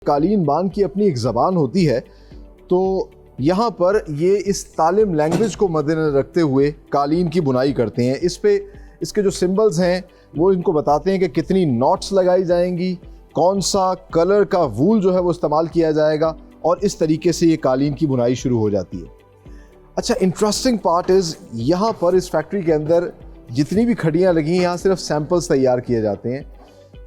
कालीन बान की अपनी एक ज़बान होती है, तो यहाँ पर ये इस तालिम लैंग्वेज को मद्देनज़र रखते हुए कालीन की बुनाई करते हैं। इस पे इसके जो सिंबल्स हैं वो इनको बताते हैं कि कितनी नॉट्स लगाई जाएंगी, कौन सा कलर का वूल जो है वो इस्तेमाल किया जाएगा, और इस तरीके से ये कालीन की बुनाई शुरू हो जाती है। अच्छा, इंटरेस्टिंग पार्ट इज़ यहाँ पर इस फैक्ट्री के अंदर जितनी भी खड़ियाँ लगी हैं, यहाँ सिर्फ सैम्पल्स तैयार किए जाते हैं।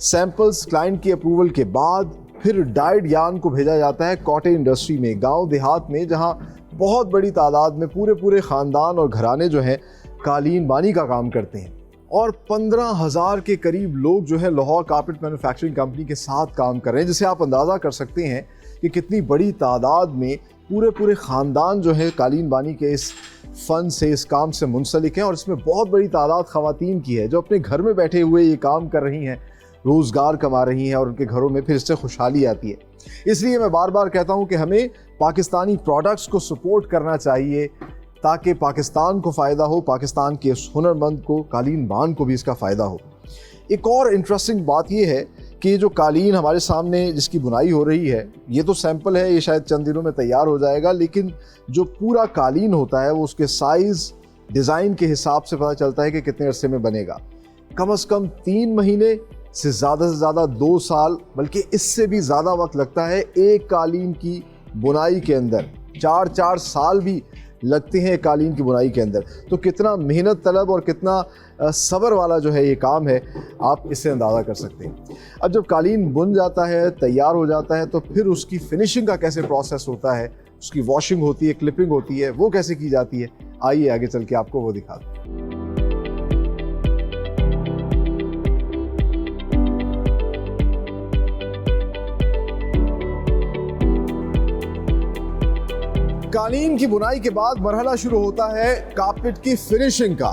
सैम्पल्स क्लाइंट की अप्रूवल के बाद फिर डाइड यार्न को भेजा जाता है कॉटेज इंडस्ट्री में, गांव देहात में, जहां बहुत बड़ी तादाद में पूरे ख़ानदान और घराने जो हैं कालीन बानी का काम करते हैं। और 15,000 के करीब लोग जो है लाहौर कारपेट मैन्युफैक्चरिंग कंपनी के साथ काम कर रहे हैं, जिससे आप अंदाज़ा कर सकते हैं कि कितनी बड़ी तादाद में पूरे ख़ानदान जो है कालीन बानी के इस फ़न से, इस काम से मुंसलिक हैं। और इसमें बहुत बड़ी तादाद ख़वातीन की है जो अपने घर में बैठे हुए ये काम कर रही हैं, रोज़गार कमा रही हैं, और उनके घरों में फिर इससे खुशहाली आती है। इसलिए मैं बार बार कहता हूं कि हमें पाकिस्तानी प्रोडक्ट्स को सपोर्ट करना चाहिए ताकि पाकिस्तान को फ़ायदा हो, पाकिस्तान के हुनरमंद को, कालीन बान को भी इसका फ़ायदा हो। एक और इंटरेस्टिंग बात यह है कि जो कालीन हमारे सामने जिसकी बुनाई हो रही है, ये तो सैंपल है, ये शायद चंद दिनों में तैयार हो जाएगा, लेकिन जो पूरा कालीन होता है वो उसके साइज़, डिज़ाइन के हिसाब से पता चलता है कि कितने अरसे में बनेगा। कम से कम 3 महीने से ज़्यादा 2 साल, बल्कि इससे भी ज़्यादा वक्त लगता है एक कालीन की बुनाई के अंदर। 4 साल भी लगते हैं कालीन की बुनाई के अंदर। तो कितना मेहनत तलब और कितना सब्र वाला जो है ये काम है, आप इससे अंदाज़ा कर सकते हैं। अब जब कालीन बुन जाता है, तैयार हो जाता है, तो फिर उसकी फिनिशिंग का कैसे प्रोसेस होता है, उसकी वॉशिंग होती है, क्लिपिंग होती है, वो कैसे की जाती है, आइए आगे चल के आपको वो दिखा दूँ। कालीन की बुनाई के बाद मरहला शुरू होता है कारपेट की फिनिशिंग का,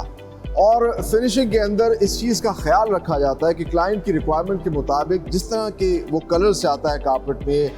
और फिनिशिंग के अंदर इस चीज़ का ख्याल रखा जाता है कि क्लाइंट की रिक्वायरमेंट के मुताबिक जिस तरह के वो कलर से आता है कारपेट में,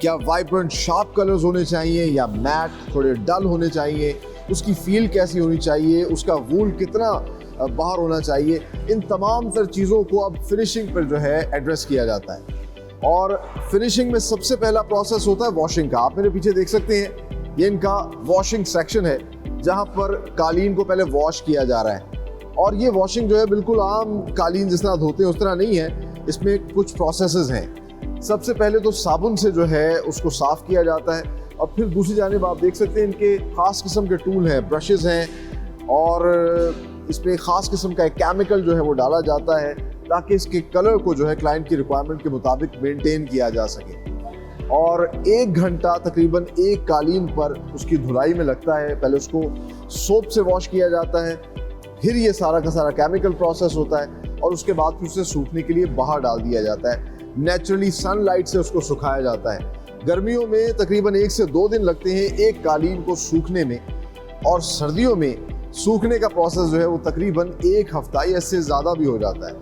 क्या वाइब्रेंट शार्प कलर्स होने चाहिए या मैट थोड़े डल होने चाहिए, उसकी फील कैसी होनी चाहिए, उसका वूल कितना बाहर होना चाहिए, इन तमाम तर चीज़ों को अब फिनिशिंग पर जो है एड्रेस किया जाता है। और फिनिशिंग में सबसे पहला प्रोसेस होता है वॉशिंग का। आप मेरे पीछे देख सकते हैं, ये इनका वॉशिंग सेक्शन है जहां पर कालीन को पहले वॉश किया जा रहा है। और ये वॉशिंग जो है बिल्कुल आम कालीन जिस तरह धोते हैं उस तरह नहीं है, इसमें कुछ प्रोसेसेस हैं। सबसे पहले तो साबुन से जो है उसको साफ़ किया जाता है, और फिर दूसरी जानिब आप देख सकते हैं इनके ख़ास किस्म के टूल हैं, ब्रशेज़ हैं, और इसमें ख़ास किस्म का एक केमिकल जो है वो डाला जाता है ताकि इसके कलर को जो है क्लाइंट की रिक्वायरमेंट के मुताबिक मेंटेन किया जा सके। और 1 घंटा तकरीबन एक कालीन पर उसकी धुलाई में लगता है। पहले उसको सोप से वॉश किया जाता है, फिर ये सारा का सारा केमिकल प्रोसेस होता है, और उसके बाद फिर उसे सूखने के लिए बाहर डाल दिया जाता है। नेचुरली सनलाइट से उसको सुखाया जाता है। गर्मियों में तकरीबन 1 से 2 दिन लगते हैं एक कालीन को सूखने में, और सर्दियों में सूखने का प्रोसेस जो है वो तकरीबन 1 हफ्ता या इससे ज़्यादा भी हो जाता है।